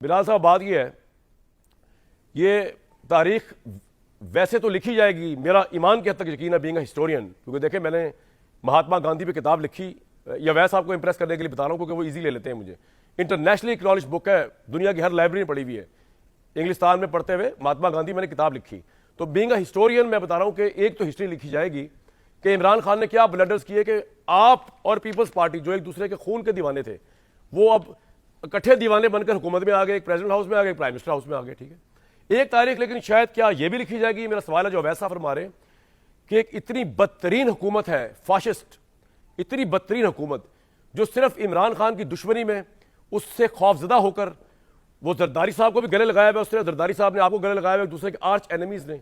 بلال صاحب بات یہ ہے، یہ تاریخ ویسے تو لکھی جائے گی، میرا ایمان کی حد تک یقین ہے بینگ اے ہسٹورین، کیونکہ دیکھیں میں نے مہاتما گاندھی پہ کتاب لکھی، یا ویسے آپ کو امپریس کرنے کے لیے بتا رہا ہوں کیونکہ وہ ایزی لے لیتے ہیں مجھے. انٹرنیشنلی اکنالج بک ہے، دنیا کی ہر لائبریری میں پڑھی ہوئی ہے. انگلستان میں پڑھتے ہوئے مہاتما گاندھی میں نے کتاب لکھی. تو بینگ اے ہسٹورین میں بتا رہا ہوں کہ ایک تو ہسٹری لکھی جائے گی کہ عمران خان نے کیا بلڈرز کیے کہ آپ اور پیپلز پارٹی جو ایک دوسرے کے خون کے دیوانے تھے وہ اب اکٹھے دیوانے بن کر حکومت میں آ گئے، ایک پریزیڈنٹ ہاؤس میں آ گئے، ایک پرائم منسٹر ہاؤس میں آ گئے. ٹھیک ہے، ایک تاریخ لیکن شاید کیا یہ بھی لکھی جائے گی، میرا سوال ہے جو ویسا فرما رہے ہیں کہ ایک اتنی بدترین حکومت ہے، فاشسٹ، اتنی بدترین حکومت جو صرف عمران خان کی دشمنی میں اس سے خوف زدہ ہو کر وہ زرداری صاحب کو بھی گلے لگایا ہوا ہے، اس طرح زرداری صاحب نے آپ کو گلے لگایا ہوا ہے، ایک دوسرے کے آرچ اینیمیز نے.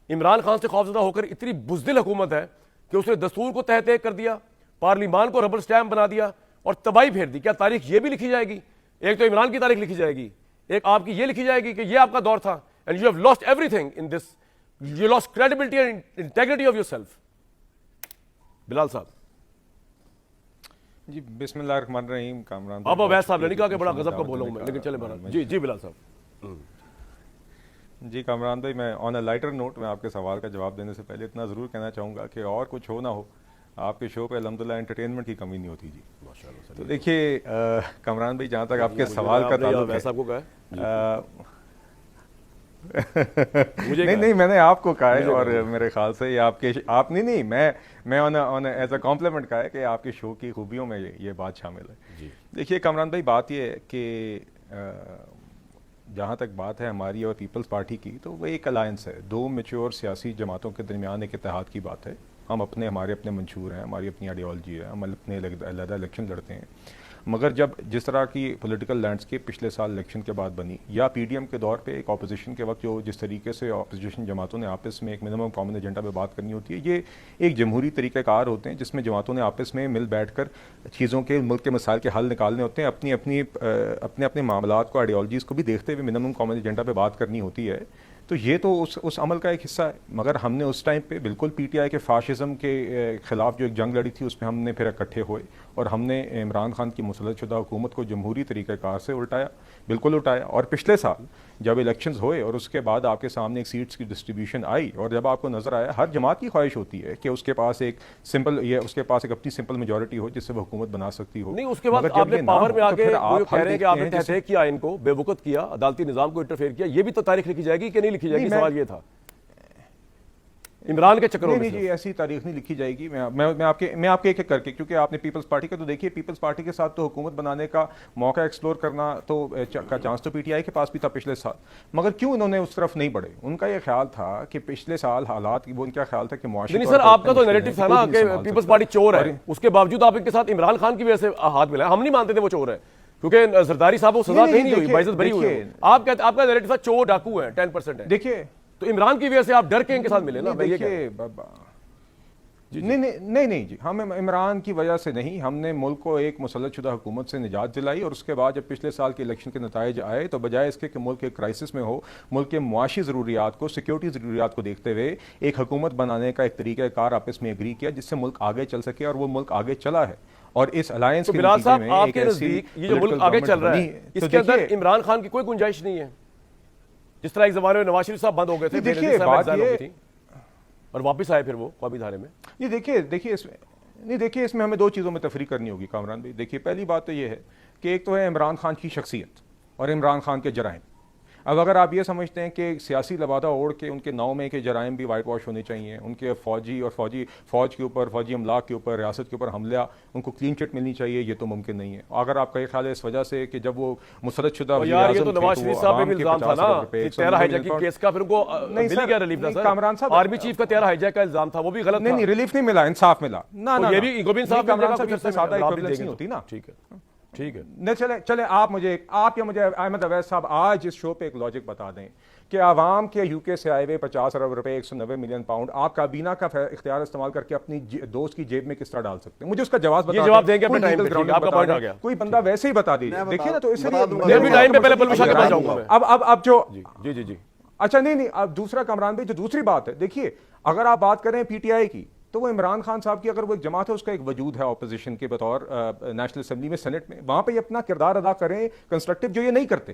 عمران خان سے خوف زدہ ہو کر اتنی بزدل حکومت ہے کہ اس نے دستور کو تحت کر دیا، پارلیمان کو ربر سٹیمپ بنا دیا اور تباہی پھیر دی. کیا تاریخ یہ بھی لکھی جائے گی؟ ایک تو عمران کی تاریخ لکھی جائے گی، ایک آپ کی یہ لکھی جائے گی کہ یہ آپ کا دور تھا and you have lost everything in this, you lost credibility and integrity of yourself. بلال صاحب جی بسم اللہ الرحمن الرحیم. کامران اب ویس صاحب نے نہیں کہا کہ بڑا غضب کا بولا ہوں میں، لیکن چلے بہرحال. جی بلال صاحب. جی کامران بھائی، میں آن اے لائٹر نوٹ میں آپ کے سوال کا جواب دینے سے پہلے اتنا ضرور کہنا چاہوں گا کہ اور کچھ ہو نہ ہو، آپ کے شو پہ الحمدللہ انٹرٹینمنٹ کی کمی نہیں ہوتی. جی ماشاءاللہ. تو دیکھیے کامران بھائی، جہاں تک آپ کے سوال کا تعلق ہے، صاحب کو کہا ہے نہیں میں نے آپ کو کہا ہے، اور میرے خیال سے یہ آپ نہیں میں ایز اے کمپلیمنٹ کہا ہے کہ آپ کے شو کی خوبیوں میں یہ بات شامل ہے. دیکھیے کامران بھائی، بات یہ ہے کہ جہاں تک بات ہے ہماری اور پیپلز پارٹی کی، تو وہ ایک الائنس ہے، دو میچور سیاسی جماعتوں کے درمیان ایک اتحاد کی بات ہے. ہم ہمارے اپنے منشور ہیں، ہماری اپنی آئیڈیالوجی ہے، ہم اپنے علیحدہ الیکشن لڑتے ہیں. مگر جس طرح کی پولیٹیکل لینڈسکیپ پچھلے سال الیکشن کے بعد بنی، یا پی ڈی ایم کے دور پہ ایک اپوزیشن کے وقت جس طریقے سے اپوزیشن جماعتوں نے آپس میں ایک منیمم کامن ایجنڈا پہ بات کرنی ہوتی ہے، یہ ایک جمہوری طریقہ کار ہوتے ہیں جس میں جماعتوں نے آپس میں مل بیٹھ کر چیزوں کے، ملک کے مسائل کے حل نکالنے ہوتے ہیں، اپنے معاملات کو، آئیڈیالوجیز کو بھی دیکھتے ہوئے منیمم کامن ایجنڈا پہ بات کرنی ہوتی ہے. تو یہ تو اس عمل کا ایک حصہ ہے. مگر ہم نے اس ٹائم پہ بالکل پی ٹی آئی کے فاشزم کے خلاف جو ایک جنگ لڑی تھی، اس میں ہم نے پھر اکٹھے ہوئے اور ہم نے عمران خان کی مسلط شدہ حکومت کو جمہوری طریقہ کار سے بالکل الٹایا. اور پچھلے سال جب الیکشنز ہوئے اور اس کے بعد آپ کے سامنے ایک سیٹس کی ڈسٹریبیوشن آئی، اور جب آپ کو نظر آیا، ہر جماعت کی خواہش ہوتی ہے کہ اس کے پاس ایک اپنی سمپل میجورٹی ہو جس سے وہ حکومت بنا سکتی ہو. نہیں، اس کے بعد آپ نے پاور میں آ کے کہہ رہے ہیں کہ آپ نے تحقیق کیا، ان کو بے وقت کیا، عدالتی نظام کو انٹرفیئر کیا. یہ بھی تو تاریخ لکھی جائے گی کہ نہیں لکھی جائے گی؟ سوال یہ تھا عمران کے چکروں میں. جی ایسی تاریخ نہیں لکھی جائے گی. میں آپ کے ایک کر کے، کیونکہ آپ نے پیپلز پارٹی کا تو دیکھیے، پیپلز پارٹی کے ساتھ تو حکومت بنانے کا موقع ایکسپلور کرنا کا چانس تو پی ٹی آئی کے پاس بھی تھا پچھلے سال. مگر کیوں انہوں نے اس طرف نہیں بڑھے؟ ان کا یہ خیال تھا کہ پچھلے سال حالات، وہ ان کا خیال تھا کہ معاشی. نہیں سر، آپ کا تو نیریٹو تھا نا کہ پیپلز پارٹی چور ہے، اس کے باوجود آپ ان کے ساتھ عمران خان کی وجہ سے ہاتھ ملایا. ہم نہیں مانتے تھے وہ چور ہے، کیونکہ زرداری صاحب وہ سزا نہیں ہوئی، باعزت بری ہوئی. آپ کا نیریٹو تھا چور ڈاکو ہے، 10% ہے. دیکھیے تو عمران کی وجہ سے آپ ڈر کے ان کے ساتھ ملے نا. نہیں جی، ہم عمران کی وجہ سے نہیں، ہم نے ملک کو ایک مسلط شدہ حکومت سے نجات دلائی، اور اس کے بعد جب پچھلے سال کے الیکشن کے نتائج آئے تو بجائے اس کے کہ ملک ایک کرائسس میں ہو، ملک کے معاشی ضروریات کو، سیکیورٹی ضروریات کو دیکھتے ہوئے ایک حکومت بنانے کا ایک طریقہ کار آپس میں ایگری کیا جس سے ملک آگے چل سکے، اور وہ ملک آگے چلا ہے. اور اس الائنس کے نتیجے میں آپ کے نزدیک یہ جو ملک آگے چل رہا ہے، اس کے اندر عمران خان کی کوئی گنجائش نہیں ہے؟ جس طرح ایک زمانے میں نواز شریف صاحب بند ہو گئے تھے، دیکھیے بات یہ، اور واپس آئے پھر وہ قومی دھارے میں. دیکھیے اس میں ہمیں دو چیزوں میں تفریق کرنی ہوگی کامران بھائی. دیکھیے پہلی بات تو یہ ہے کہ ایک تو ہے عمران خان کی شخصیت اور عمران خان کے جرائم. اب اگر آپ یہ سمجھتے ہیں کہ سیاسی لبادہ اوڑھ کے ان کے ناؤ میں کہ جرائم بھی وائٹ واش ہونے چاہیے، ان کے فوج کے اوپر، فوجی املاک کے اوپر، ریاست کے اوپر حملہ، ان کو کلین چٹ ملنی چاہیے، یہ تو ممکن نہیں ہے. اگر آپ کا یہ خیال ہے اس وجہ سے کہ جب وہ مسلط شدہ وزیر اعظم تھے، نواز شریف صاحب پہ بھی الزام تھا نا 13 ہائی جیکنگ کیس کا، پھر ان کو مل گیا ریلیف نا سر. کامران صاحب، آرمی چیف کا 13 ہائی جیک کا الزام تھا، وہ بھی غلط تھا. نہیں ریلیف نہیں ملا، انصاف ملا. یہ بھی گوبند صاحب کامران صاحب اس سے سادہ ایکویولنس نہیں ہوتی نا. ٹھیک ہے. نہیں چلے آپ یا مجھے احمد اویس صاحب آج اس شو پہ ایک لاجک بتا دیں کہ عوام کے یو کے سے آئے ہوئے 50 ارب روپے، 190 ملین پاؤنڈ آپ کابینہ کا اختیار استعمال کر کے اپنی دوست کی جیب میں کس طرح ڈال سکتے ہیں؟ مجھے اس کا جواب بتا. یہ جواب دیں گے اپنے ٹائم پہ، آپ کا پوائنٹ آ گیا. کوئی بندہ ویسے ہی بتا دیجیے. دیکھیے نا، تو اس لیے میں بھی ٹائم پہ پہلے پلوشا کے پاس جاؤں گا. اب جو جی اچھا نہیں اب دوسرا کامران بھائی، جو دوسری بات ہے، دیکھیے اگر آپ بات کریں پی ٹی آئی کی، تو وہ عمران خان صاحب کی اگر وہ ایک جماعت ہے، اس کا ایک وجود ہے اپوزیشن کے بطور نیشنل اسمبلی میں، سینٹ میں، وہاں پہ یہ اپنا کردار ادا کریں کنسٹرکٹیو، جو یہ نہیں کرتے.